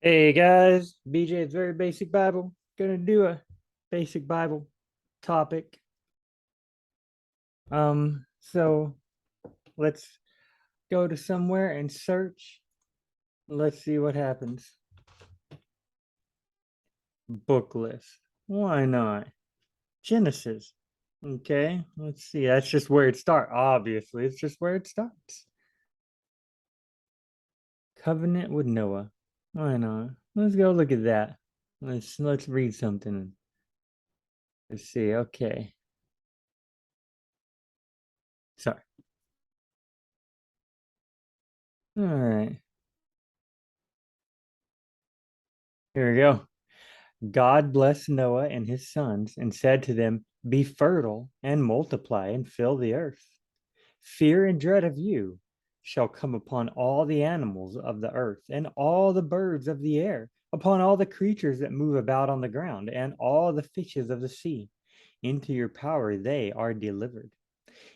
Hey guys, BJ's Very Basic Bible. Gonna do a basic Bible topic. So let's go to somewhere and search. Let's see what happens. Book list. Why not? Genesis. Okay, let's see. That's just where it starts. Obviously, it's just where it starts. Covenant with Noah. Why not? Let's go look at that. Let's read something. Let's see. Okay. Sorry. All right. Here we go. God blessed Noah and his sons and said to them, be fertile and multiply and fill the earth. Fear and dread of you shall come upon all the animals of the earth and all the birds of the air, upon all the creatures that move about on the ground and all the fishes of the sea. Into your power they are delivered.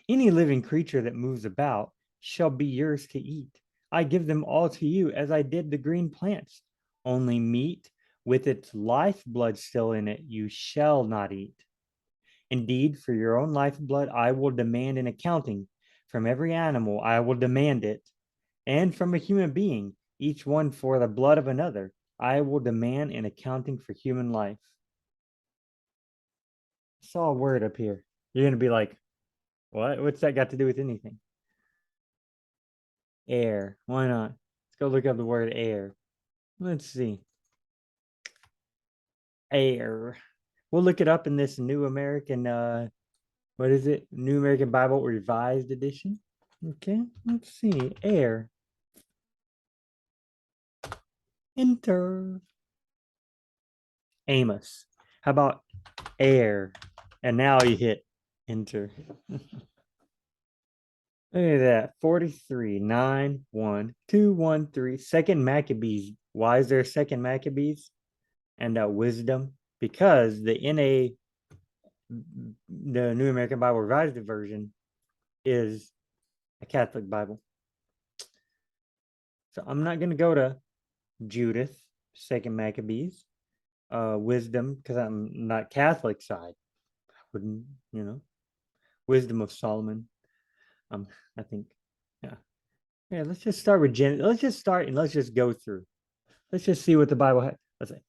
Any living creature that moves about shall be yours to eat. I give them all to you as I did the green plants. Only meat with its lifeblood still in it you shall not eat. Indeed, for your own lifeblood I will demand an accounting. From every animal I will demand it. And from a human being, each one for the blood of another, I will demand an accounting for human life. I saw a word up here. You're going to be like, what? What's that got to do with anything? Air. Why not? Let's go look up the word air. Let's see. Air. We'll look it up in this New American what is it? New American Bible Revised Edition. Okay, let's see. Air. Enter. Amos. How about air? And now you hit enter. Look at that. 43, 9, 1, 2, 1, 3. Second Maccabees. Why is there a second Maccabees? And wisdom. Because the New American Bible Revised Version is a Catholic Bible. So I'm not going to go to Judith, Second Maccabees, wisdom, because I'm not Catholic side. I wouldn't, wisdom of Solomon. I think, yeah. Yeah, let's just start with Let's just start and let's just go through. Let's just see what the Bible has. Let's say.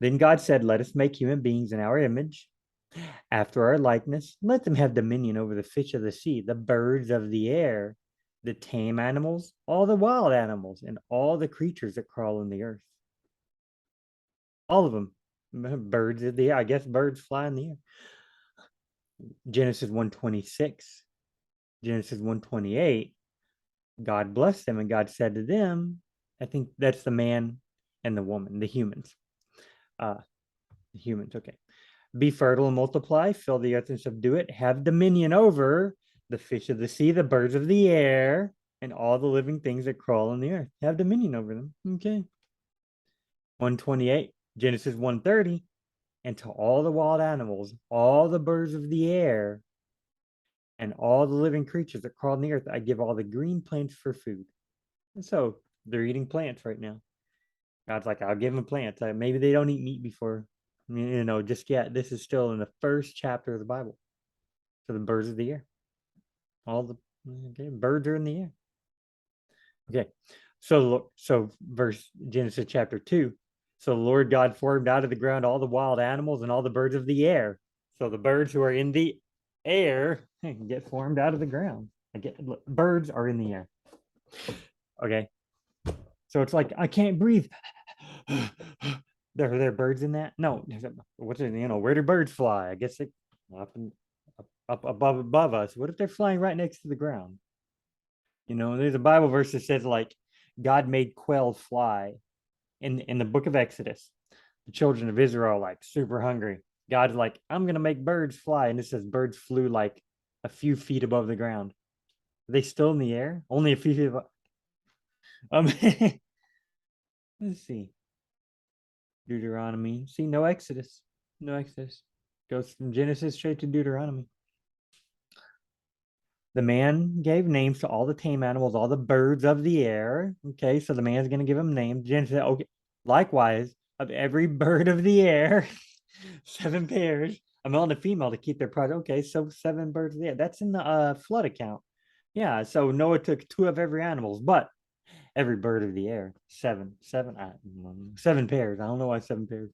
Then God said, let us make human beings in our image, after our likeness. Let them have dominion over the fish of the sea, the birds of the air, the tame animals, all the wild animals, and all the creatures that crawl in the earth. All of them. Birds of the air. I guess birds fly in the air. Genesis 1:26. Genesis 1:28. God blessed them, and God said to them, I think that's the man and the woman, the humans. The humans, okay. Be fertile and multiply, fill the earth and subdue it, have dominion over the fish of the sea, the birds of the air, and all the living things that crawl on the earth. Have dominion over them. Okay. 128, Genesis 1:30, and to all the wild animals, all the birds of the air, and all the living creatures that crawl on the earth, I give all the green plants for food. And so they're eating plants right now. God's like, I'll give them plants. Maybe they don't eat meat before, just yet. This is still in the first chapter of the Bible. So the birds of the air. All the birds are in the air. Okay. So verse Genesis chapter 2. So the Lord God formed out of the ground all the wild animals and all the birds of the air. So the birds who are in the air get formed out of the ground. Birds are in the air. Okay. So it's like I can't breathe. There are birds in that? No. What's it? Where do birds fly? I guess they up above us. What if they're flying right next to the ground? There's a Bible verse that says like God made quails fly in the book of Exodus. The children of Israel are like super hungry. God's like, I'm gonna make birds fly, and it says birds flew like a few feet above the ground. Are they still in the air? Only a few feet above. Let's see. Deuteronomy. See, no Exodus. No Exodus. Goes from Genesis straight to Deuteronomy. The man gave names to all the tame animals, all the birds of the air. Okay, so the man's going to give them names. Genesis, okay, Likewise, of every bird of the air, 7 pairs, a male and a female to keep their pride. Okay, so 7 birds of the air. That's in the flood account. Yeah, so Noah took 2 of every animals, but every bird of the air, 7 pairs. I don't know why 7 pairs.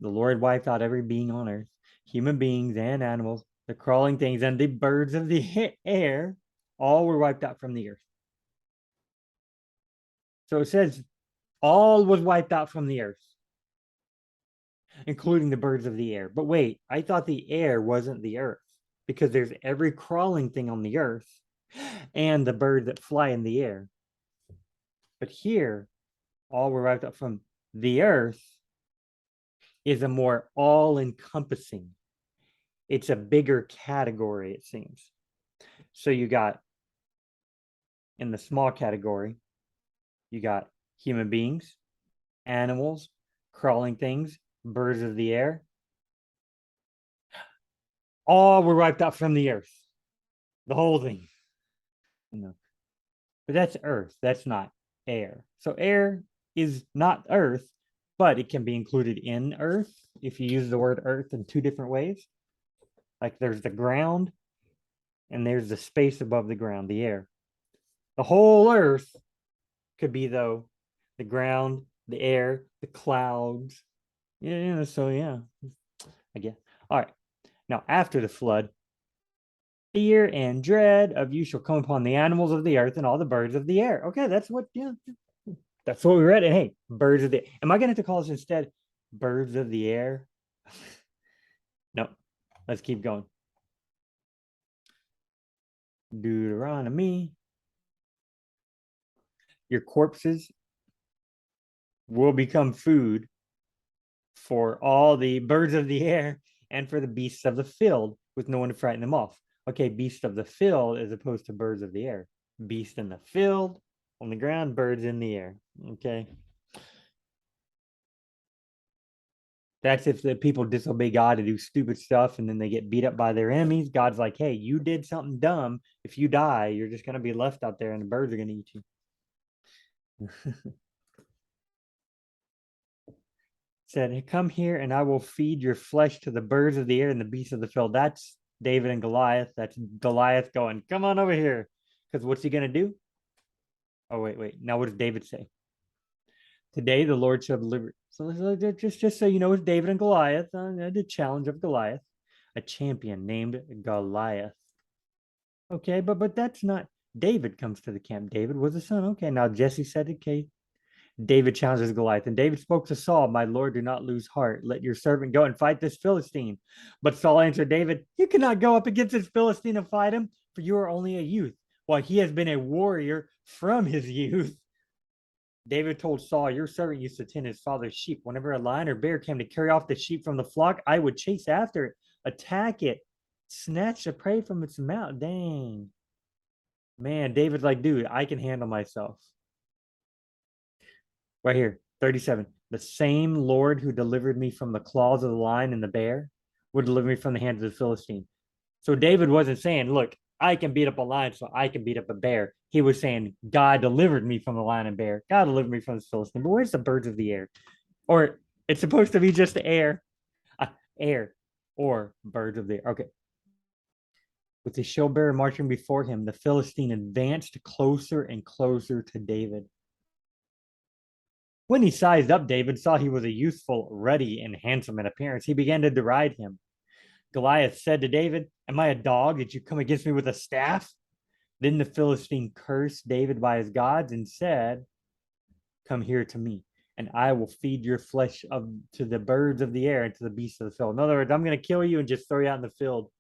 The Lord wiped out every being on earth, human beings and animals, the crawling things and the birds of the air, all were wiped out from the earth. So it says all was wiped out from the earth, including the birds of the air. But wait, I thought the air wasn't the earth because there's every crawling thing on the earth and the birds that fly in the air. But here, all were wiped out from the earth is a more all encompassing. It's a bigger category, it seems. So you got in the small category, you got human beings, animals, crawling things, birds of the air. All were wiped out from the earth. The whole thing. No. But that's earth. That's not air. So air is not earth, but it can be included in earth if you use the word earth in 2 different ways. Like there's the ground and there's the space above the ground, the air. The whole earth could be, though, the ground, the air, the clouds. Yeah, so yeah, I guess. All right. Now, after the flood, fear and dread of you shall come upon the animals of the earth and all the birds of the air. Okay, that's what, yeah, that's what we read. And hey, birds of the, am I going to have to call this instead birds of the air? No, let's keep going. Deuteronomy. Your corpses will become food for all the birds of the air and for the beasts of the field, with no one to frighten them off. Okay, beasts of the field as opposed to birds of the air. Beast in the field, on the ground, birds in the air. Okay. That's if the people disobey God and do stupid stuff and then they get beat up by their enemies. God's like, hey, you did something dumb. If you die, you're just going to be left out there and the birds are going to eat you. Said, come here and I will feed your flesh to the birds of the air and the beasts of the field. That's David and Goliath. That's Goliath going, come on over here. Because what's he going to do? Oh, wait. Now, what does David say? Today, the Lord shall deliver. So just so you know, it's David and Goliath, the challenge of Goliath, a champion named Goliath. Okay, but that's not, David comes to the camp. David was the son. Okay, now Jesse said, okay, David challenges Goliath. And David spoke to Saul, my Lord, do not lose heart. Let your servant go and fight this Philistine. But Saul answered David, you cannot go up against this Philistine and fight him, for you are only a youth, while he has been a warrior from his youth. David told Saul, your servant used to tend his father's sheep. Whenever a lion or bear came to carry off the sheep from the flock, I would chase after it, attack it, snatch the prey from its mouth. Dang. Man, David's like, dude, I can handle myself. Right here, 37. The same Lord who delivered me from the claws of the lion and the bear would deliver me from the hands of the Philistine. So David wasn't saying, look, I can beat up a lion, so I can beat up a bear. He was saying, God delivered me from the lion and bear. God delivered me from the Philistine. But where's the birds of the air? Or it's supposed to be just the air, air, or birds of the air. Okay. With the shield bearer marching before him, the Philistine advanced closer and closer to David. When he sized up David, saw he was a youthful, ruddy, and handsome in appearance, he began to deride him. Goliath said to David, am I a dog that you come against me with a staff? Then the Philistine cursed David by his gods and said, come here to me, and I will feed your flesh to the birds of the air and to the beasts of the field. In other words, I'm going to kill you and just throw you out in the field.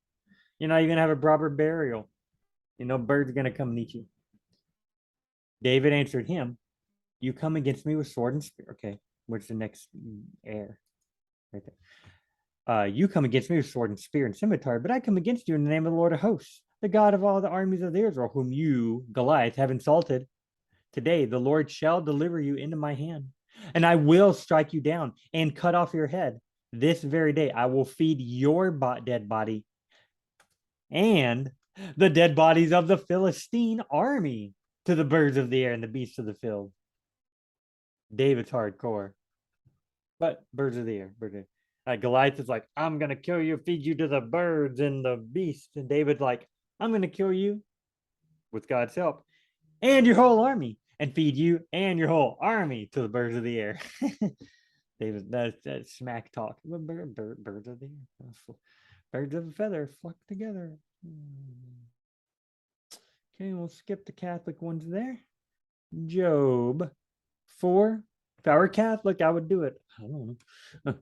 You're not even going to have a proper burial. Birds are going to come and eat you. David answered him, you come against me with sword and spear. Okay, where's the next air? Right there. You come against me with sword and spear and scimitar, but I come against you in the name of the Lord of hosts, the God of all the armies of Israel, whom you, Goliath, have insulted. Today the Lord shall deliver you into my hand, and I will strike you down and cut off your head. This very day I will feed your dead body and the dead bodies of the Philistine army to the birds of the air and the beasts of the field. David's hardcore, but birds of the air. Birds of the air. Goliath is like, I'm gonna kill you, feed you to the birds and the beasts, and David's like, I'm gonna kill you with God's help and your whole army, and feed you and your whole army to the birds of the air. David, that's smack talk. Birds of the air, birds of a feather flock together. Okay, we'll skip the Catholic ones there. Job 4. If I were Catholic, I would do it. I don't know.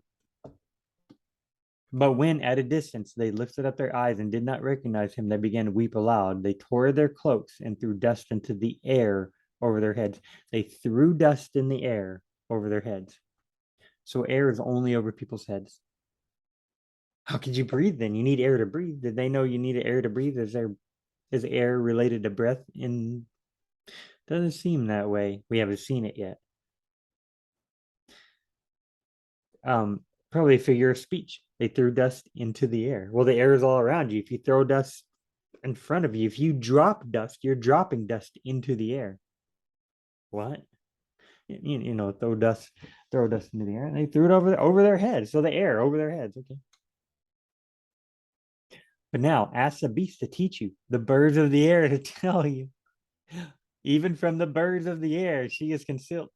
But when at a distance they lifted up their eyes and did not recognize him, they began to weep aloud. They tore their cloaks and threw dust into the air over their heads. They threw dust in the air over their heads. So air is only over people's heads. How could you breathe then? You need air to breathe. Did they know you needed air to breathe? Is air related to breath? In doesn't seem that way. We haven't seen it yet. Probably a figure of speech. They threw dust into the air. Well, the air is all around you. If you throw dust in front of you, if you drop dust, you're dropping dust into the air. What? Throw dust into the air. And they threw it over their heads. So the air over their heads. Okay. But now ask the beast to teach you, the birds of the air to tell you. Even from the birds of the air, she is concealed.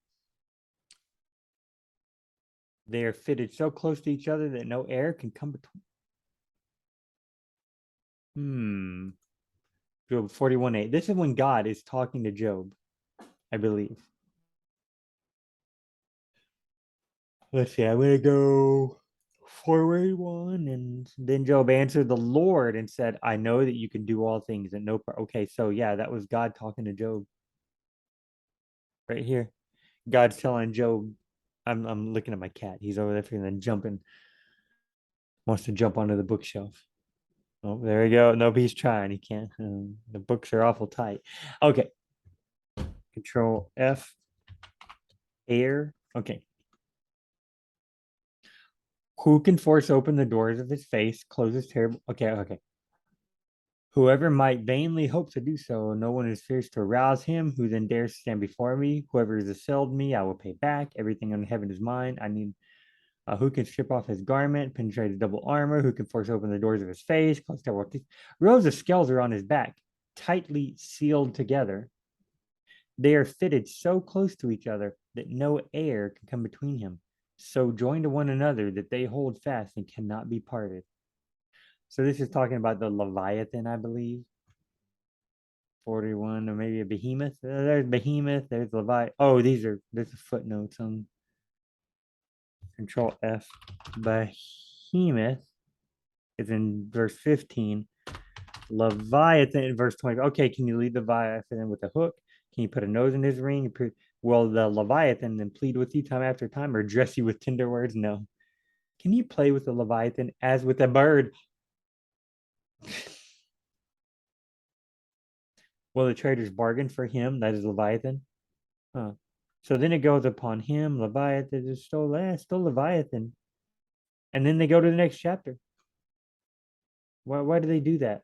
They are fitted so close to each other that no air can come between. Job 41:8. This is when God is talking to Job, I believe. Let's see, I'm going to go forward one. And then Job answered the Lord and said, I know that you can do all things and no. Okay, so yeah, that was God talking to Job right here. God's telling Job, I'm looking at my cat. He's over there and then jumping, wants to jump onto the bookshelf. Oh, there we go. Nope, he's trying. He can't. The books are awful tight. Okay. Control F. Air. Okay. Who can force open the doors of his face, close his terrible. Okay. Whoever might vainly hope to do so, no one is fierce to arouse him, who then dares stand before me. Whoever has assailed me, I will pay back. Everything in heaven is mine. I need who can strip off his garment, penetrate his double armor, who can force open the doors of his face, cause terrible teeth. Rows of scales are on his back, tightly sealed together. They are fitted so close to each other that no air can come between him, so joined to one another that they hold fast and cannot be parted. So this is talking about the Leviathan, I believe. 41, or maybe a behemoth. There's behemoth, there's Leviathan. Oh, there's a footnotes on Control F. Behemoth is in verse 15. Leviathan in verse 20. Okay, can you lead the Leviathan with a hook? Can you put a nose in his ring? Will the Leviathan then plead with you time after time or dress you with tender words? No. Can you play with the Leviathan as with a bird? Will the traders bargain for him? That is Leviathan. Huh. So then it goes upon him, Leviathan is still Leviathan. And then they go to the next chapter. Why do they do that?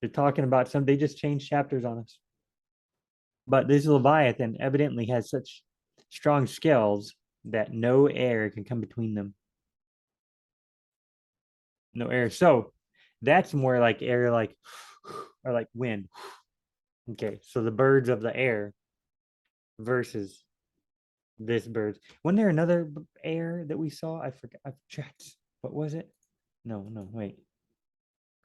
They're talking about they just changed chapters on us. But this Leviathan evidently has such strong scales that no air can come between them. No air. So that's more like air, like or like wind. Okay, so the birds of the air versus this bird. Wasn't there another air that we saw? I forgot. I checked. What was it? No, wait.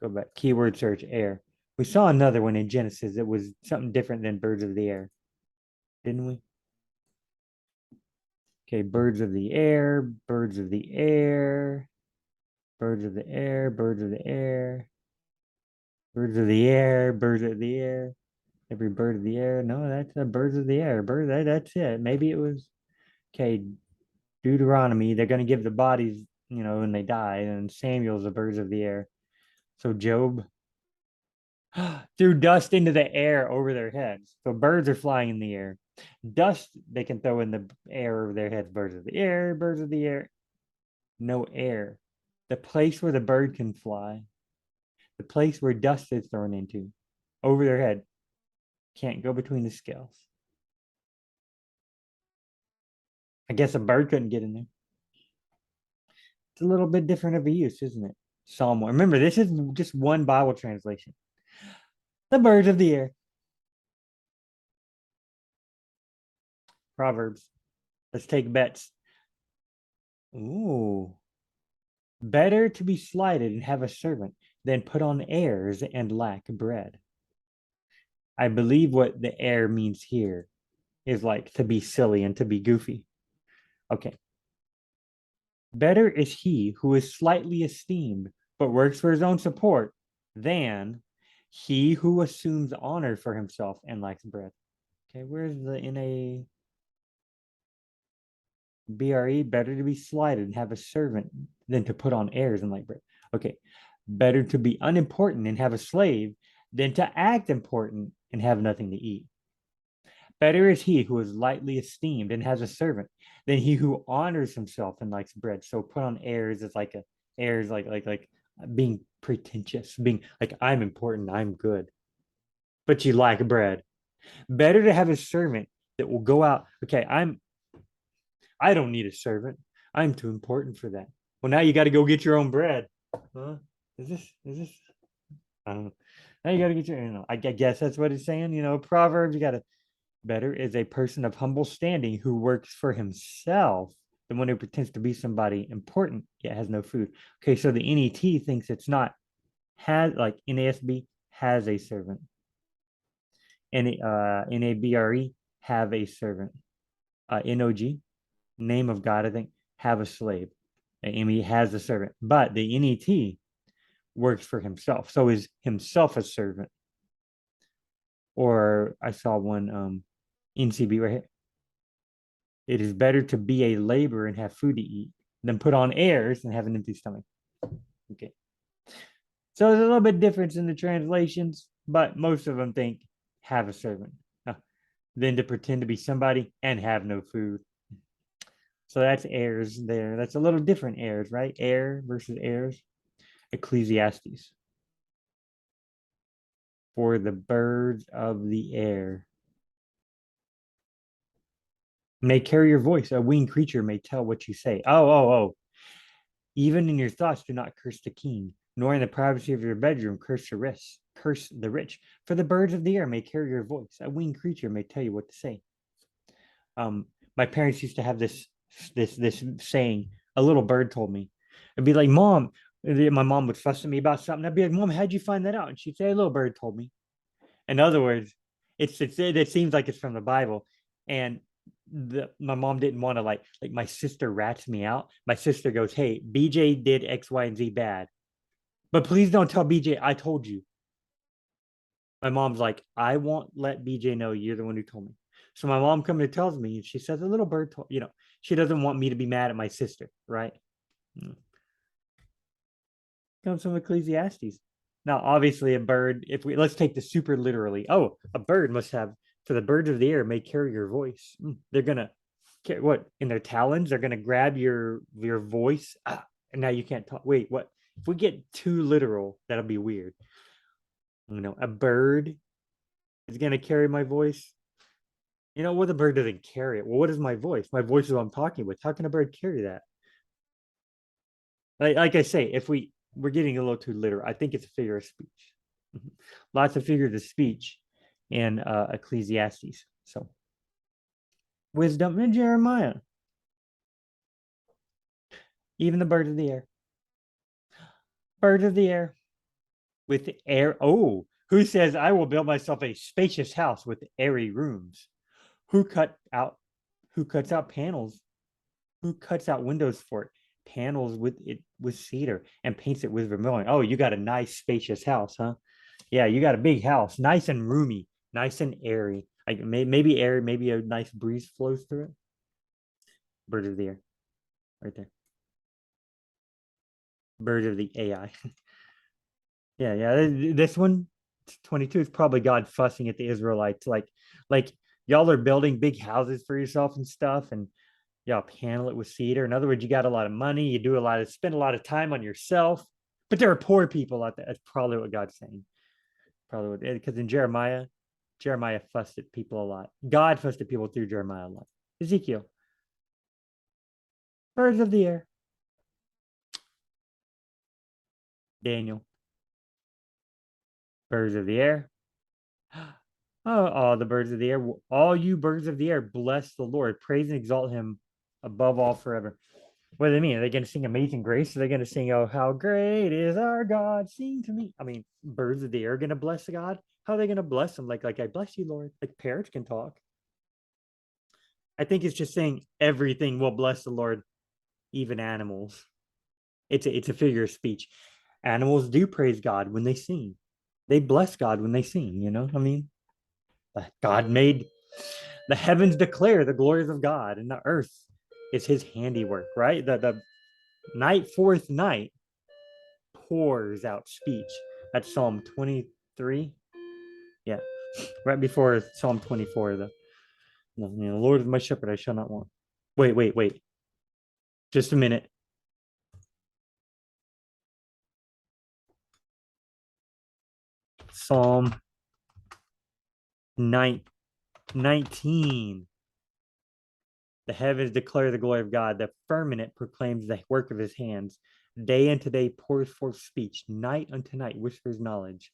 Go back. Keyword search air. We saw another one in Genesis that was something different than birds of the air, didn't we? Okay, birds of the air, birds of the air, birds of the air, birds of the air, birds of the air, birds of the air. Every bird of the air. No, that's the birds of the air. That's it. Maybe it was okay. Deuteronomy. They're going to give the bodies, when they die, and Samuel's the birds of the air. So Job threw dust into the air over their heads. So birds are flying in the air. Dust they can throw in the air over their heads. Birds of the air, birds of the air. No air. The place where the bird can fly, the place where dust is thrown into, over their head, can't go between the scales. I guess a bird couldn't get in there. It's a little bit different of a use, isn't it? Psalm 1. Remember, this is just one Bible translation. The birds of the air. Proverbs. Let's take bets. Ooh. Better to be slighted and have a servant than put on airs and lack bread. I believe what the air means here is like to be silly and to be goofy. Okay. Better is he who is slightly esteemed but works for his own support than he who assumes honor for himself and lacks bread. Okay, where's the NABRE? Better to be slighted and have a servant than to put on airs and lack bread. Okay, better to be unimportant and have a slave than to act important and have nothing to eat. Better is he who is lightly esteemed and has a servant than he who honors himself and likes bread. So put on airs is like a airs like being pretentious, being like I'm important, I'm good, but you lack bread. Better to have a servant that will go out. Okay, I don't need a servant. I'm too important for that. Well, now you got to go get your own bread. Huh? Is this? I don't know. Now you got to get your. I guess that's what it's saying. Proverbs. You got to. Better is a person of humble standing who works for himself than one who pretends to be somebody important yet has no food. Okay, so the NET thinks it's not has like NASB has a servant. NABRE have a servant. NOG, name of God, I think, have a slave. ME has a servant. But the NET works for himself. So is himself a servant? Or I saw one NCB right here. It is better to be a laborer and have food to eat than put on airs and have an empty stomach. Okay. So there's a little bit difference in the translations, but most of them think have a servant than to pretend to be somebody and have no food. So that's heirs there. That's a little different heirs, right? Heir versus heirs. Ecclesiastes. For the birds of the air may carry your voice. A winged creature may tell what you say. Oh. Even in your thoughts, do not curse the king, nor in the privacy of your bedroom curse the rich. Curse the rich. For the birds of the air may carry your voice. A winged creature may tell you what to say. My parents used to have this saying. A little bird told me. It'd be like, Mom. My mom would fuss at me about something. I'd be like, Mom, how'd you find that out? And she'd say, a little bird told me. In other words, it seems like it's from the Bible, and my mom didn't want to like my sister rats me out. My sister goes, "Hey, BJ did X, Y, and Z bad, but please don't tell BJ I told you." My mom's like, "I won't let BJ know you're the one who told me." So my mom comes and tells me, and she says, "A little bird told she doesn't want me to be mad at my sister, right?" Comes from Ecclesiastes. Now, obviously, a bird, if we let's take the super literally. Oh, a bird must have, for the birds of the air may carry your voice. They're gonna what in their talons? They're gonna grab your voice. And now you can't talk. Wait, what? If we get too literal, that'll be weird. A bird is gonna carry my voice. What, the bird doesn't carry it. Well, what is my voice? My voice is what I'm talking with. How can a bird carry that? Like I say, if we're getting a little too literal, I think it's a figure of speech. Lots of figures of speech in Ecclesiastes. So wisdom in Jeremiah, even the birds of the air, birds of the air with air. Oh, who says I will build myself a spacious house with airy rooms? Who cut out? Who cuts out panels? Who cuts out windows for it? Panels with cedar and paints it with vermilion. Oh, you got a nice spacious house, huh? Yeah, you got a big house, nice and roomy, nice and airy. Like maybe air, maybe a nice breeze flows through it. Bird of the air, right there. Bird of the AI. yeah. This one, 22 is probably God fussing at the Israelites, like y'all are building big houses for yourself and stuff, and y'all panel it with cedar. In other words, you got a lot of money, you do spend a lot of time on yourself, but there are poor people out there. That's probably what God's saying. Probably what, because in Jeremiah fussed at people a lot. God fussed at people through Jeremiah a lot. Ezekiel. Birds of the air. Daniel. Birds of the air. Oh, all the birds of the air. All you birds of the air, bless the Lord. Praise and exalt him above all forever. What do they mean? Are they going to sing Amazing Grace? Are they going to sing, oh, how great is our God? Sing to me. I mean, birds of the air are going to bless God. How are they going to bless him? Like, I bless you, Lord. Like parrots can talk. I think it's just saying everything will bless the Lord, even animals. It's a figure of speech. Animals do praise God when they sing. They bless God when they sing, you know? I mean, God made the heavens declare the glories of God, and the earth is his handiwork, right? The night forth night pours out speech. That's Psalm 23. Yeah, right before Psalm 24. The Lord is my shepherd, I shall not want. Wait. Just a minute. Psalm 19. The heavens declare the glory of God. The firmament proclaims the work of his hands. Day unto day pours forth speech. Night unto night whispers knowledge.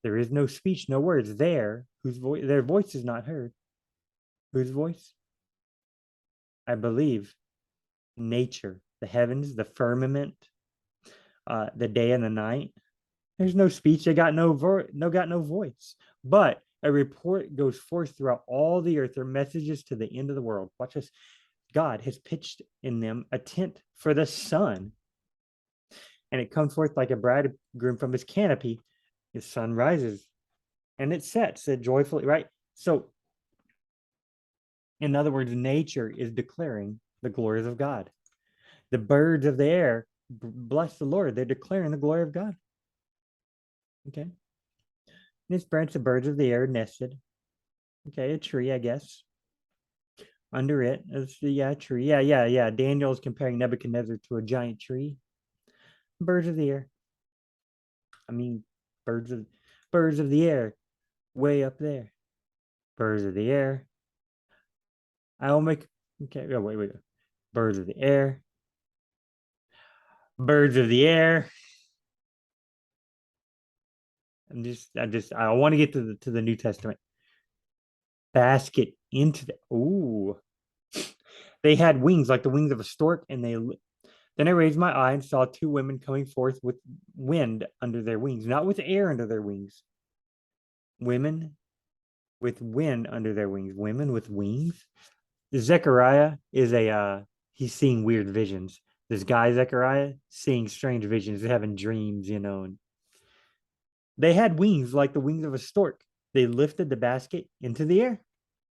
There is no speech, no words there, their voice is not heard. Whose voice? I believe nature, the heavens, the firmament, the day and the night. There's no speech. They got no voice. But a report goes forth throughout all the earth. Their messages to the end of the world. Watch this. God has pitched in them a tent for the sun, and it comes forth like a bridegroom from his canopy. His sun rises, and it sets it joyfully. Right. So, in other words, nature is declaring the glories of God. The birds of the air bless the Lord. They're declaring the glory of God. Okay. And this branch, the birds of the air nested. Okay, a tree, I guess. Under it is the tree. Yeah. Daniel's comparing Nebuchadnezzar to a giant tree. Birds of the air. I mean, birds of the air, way up there. Birds of the air. I'll make okay. Oh, wait. Birds of the air. Birds of the air. I want to get to the New Testament. Basket into the ooh. They had wings like the wings of a stork, and then I raised my eye and saw two women coming forth with wind under their wings, not with air under their wings. Women with wind under their wings. Women with wings. Zechariah is he's seeing weird visions. This guy Zechariah seeing strange visions, having dreams, and they had wings like the wings of a stork. They lifted the basket into the air,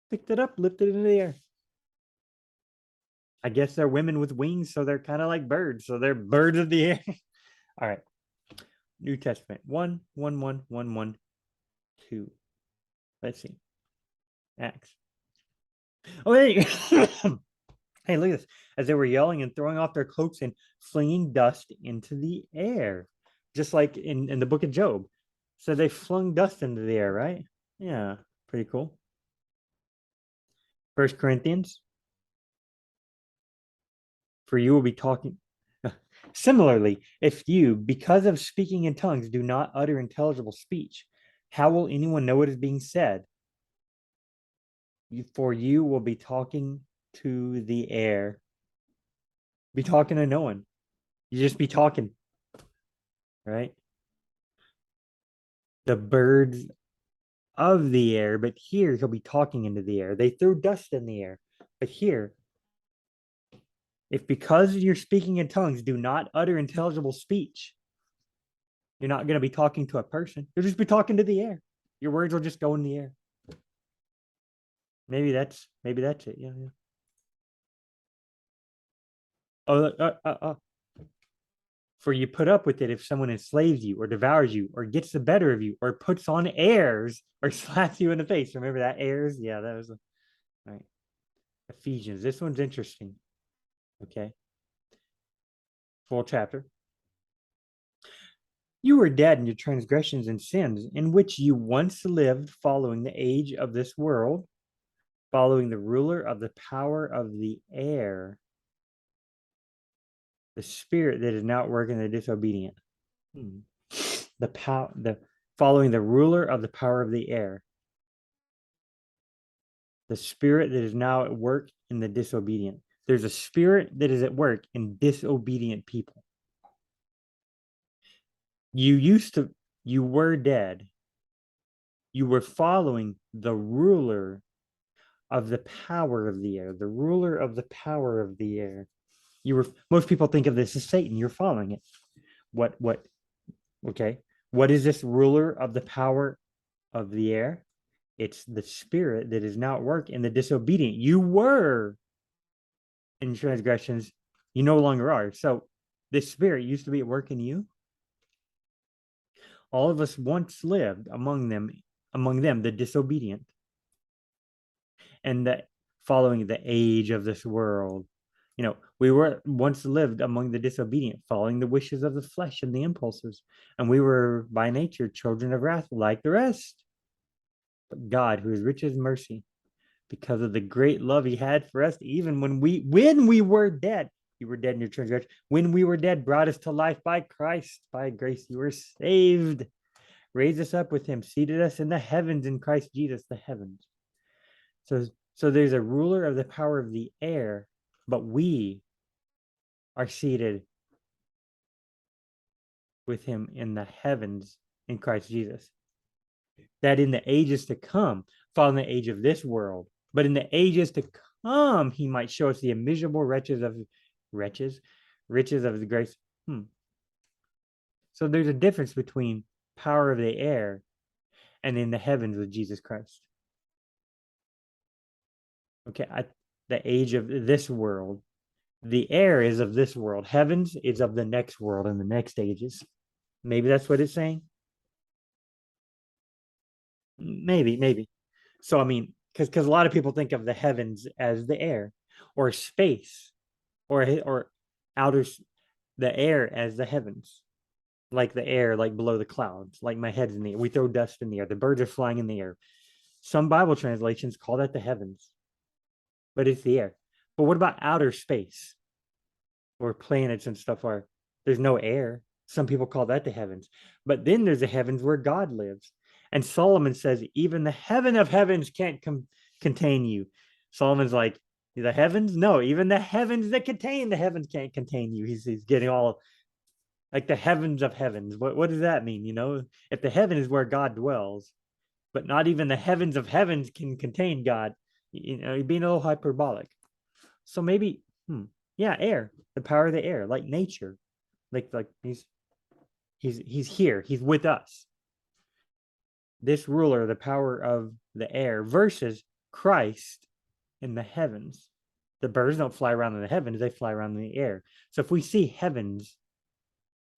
picked it up, lifted it into the air. I guess they're women with wings, so they're kind of like birds. So they're birds of the air. All right. New Testament 1:1:1:1:2. Let's see. Acts. Oh, hey. Hey, look at this. As they were yelling and throwing off their cloaks and flinging dust into the air, just like in the book of Job. So they flung dust into the air, right? Yeah, pretty cool. First Corinthians. For you will be talking. Similarly, if you, because of speaking in tongues, do not utter intelligible speech, how will anyone know what is being said? For you will be talking to the air. Be talking to no one. You just be talking, right? The birds of the air, but here he'll be talking into the air. They threw dust in the air, but here, if because you're speaking in tongues, do not utter intelligible speech, you're not going to be talking to a person. You'll just be talking to the air. Your words will just go in the air. Maybe that's it. Yeah. Oh. For you put up with it if someone enslaves you or devours you or gets the better of you or puts on airs or slaps you in the face. Remember that airs? Yeah, that was right. Ephesians. This one's interesting. Okay. Full chapter. You were dead in your transgressions and sins, in which you once lived, following the age of this world, following the ruler of the power of the air, The spirit that is now at work in the disobedient. The power, the following the ruler of the power of the air. The spirit that is now at work in the disobedient. There's a spirit that is at work in disobedient people. You were dead. You were following the ruler of the power of the air, the ruler of the power of the air. Most people think of this as Satan. You're following it. Okay. What is this ruler of the power of the air? It's the spirit that is now at work in the disobedient. You were in transgressions, you no longer are. So this spirit used to be at work in you. All of us once lived among them, the disobedient, and that following the age of this world. We were once lived among the disobedient, following the wishes of the flesh and the impulses, and we were by nature children of wrath like the rest. But God, who is rich in mercy, because of the great love he had for us, even when we were dead, you were dead in your transgression. When we were dead, brought us to life by Christ. By grace you were saved. Raised us up with him, seated us in the heavens in Christ Jesus, the heavens. So there's a ruler of the power of the air, but we are seated with him in the heavens in Christ Jesus. That in the ages to come, following the age of this world, but in the ages to come, he might show us the immeasurable riches of the grace. So there's a difference between power of the air and in the heavens with Jesus Christ. Okay, the age of this world, the air is of this world. Heavens is of the next world and the next ages. Maybe that's what it's saying. Maybe. So I mean, because a lot of people think of the heavens as the air, or space, or outer, the air as the heavens, like the air, like below the clouds, like my head's in the air. We throw dust in the air. The birds are flying in the air. Some Bible translations call that the heavens, but it's the air. But what about outer space, or planets and stuff where there's no air? Some people call that the heavens. But then there's the heavens where God lives. And Solomon says, even the heaven of heavens can't contain you. Solomon's like, the heavens? No, even the heavens that contain the heavens can't contain you. He's getting all like the heavens of heavens. What does that mean? If the heaven is where God dwells, but not even the heavens of heavens can contain God, being a little hyperbolic. So maybe, yeah, air, the power of the air, like nature, like he's here, he's with us. This ruler, the power of the air, versus Christ in the heavens. The birds don't fly around in the heavens, they fly around in the air. So if we see heavens,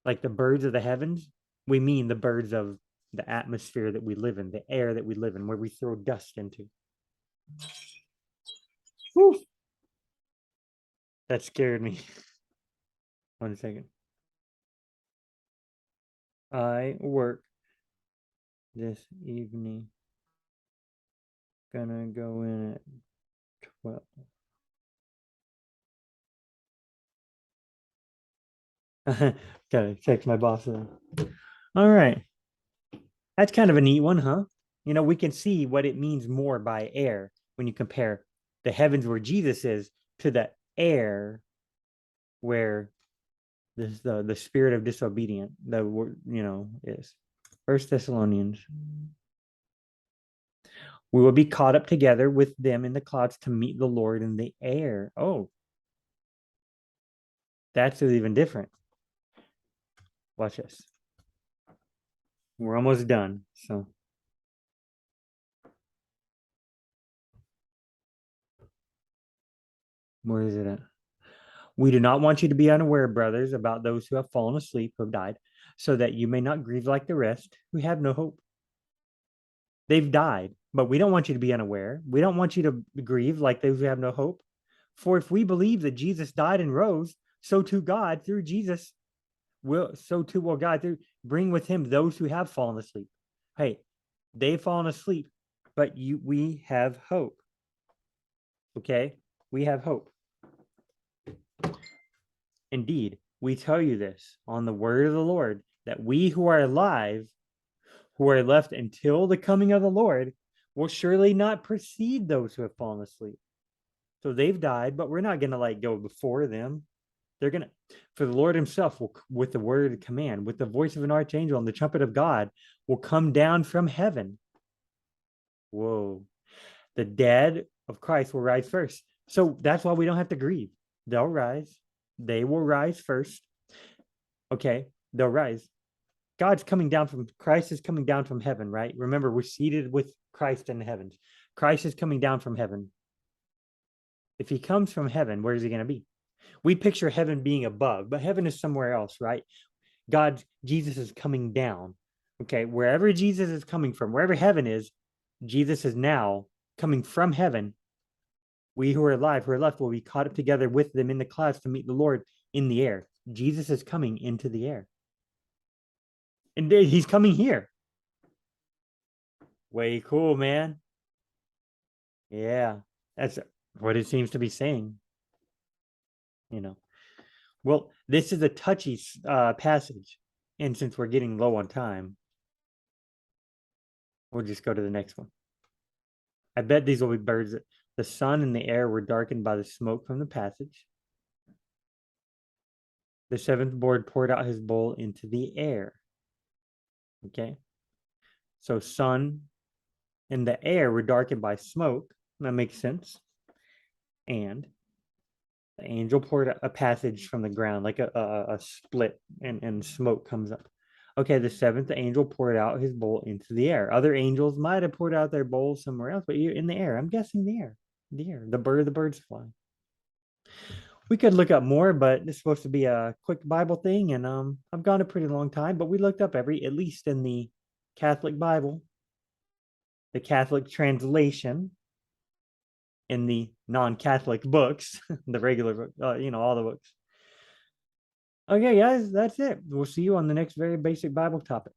like the birds of the heavens, we mean the birds of the atmosphere that we live in, the air that we live in, where we throw dust into. Whew. That scared me. 1 second. I work this evening. Gonna go in at 12. Gotta text my boss then. All right. That's kind of a neat one, huh? We can see what it means more by air when you compare the heavens where Jesus is to the air where the spirit of disobedient is. 1 Thessalonians. We will be caught up together with them in the clouds to meet the Lord in the air. Oh, that's even different. Watch this. We're almost done. So where is it at? We do not want you to be unaware, brothers, about those who have fallen asleep, who have died, so that you may not grieve like the rest who have no hope. They've died, but we don't want you to be unaware. We don't want you to grieve like those who have no hope. For if we believe that Jesus died and rose, so too God through Jesus so too will God bring with him those who have fallen asleep. Hey, they've fallen asleep, but we have hope. Okay? We have hope. Indeed, We tell you this on the word of the Lord, that we who are alive, who are left until the coming of the Lord, will surely not precede those who have fallen asleep. So they've died, but we're not going to like go before them. They're going to, for the Lord himself will, with the word of command, with the voice of an archangel and the trumpet of God, will come down from heaven. Whoa. The dead of Christ will rise first. So that's why we don't have to grieve. They'll rise. They will rise first. Okay, they'll rise. God's coming down from, Christ is coming down from heaven, right? Remember, we're seated with Christ in the heavens. Christ is coming down from heaven. If he comes from heaven, where is he going to be? We picture heaven being above, but heaven is somewhere else, right? Jesus is coming down. Okay, wherever Jesus is coming from, wherever heaven is, Jesus is now coming from heaven. We who are alive, who are left, will be caught up together with them in the clouds to meet the Lord in the air. Jesus is coming into the air. And he's coming here. Way cool, man. Yeah, that's what it seems to be saying. You know, well, this is a touchy passage. And since we're getting low on time, we'll just go to the next one. I bet these will be birds. The sun and the air were darkened by the smoke from the passage. The seventh Lord poured out his bowl into the air. Okay. So sun and the air were darkened by smoke. That makes sense. And the angel poured a passage from the ground, like a split, and smoke comes up. Okay, the seventh angel poured out his bowl into the air. Other angels might have poured out their bowl somewhere else, but you're in the air. I'm guessing the air. The air. The birds fly. We could look up more, but this is supposed to be a quick Bible thing, and I've gone a pretty long time, but we looked up at least in the Catholic Bible, the Catholic translation, in the non-Catholic books, the regular book, all the books. Okay, guys, that's it. We'll see you on the next very basic Bible topic.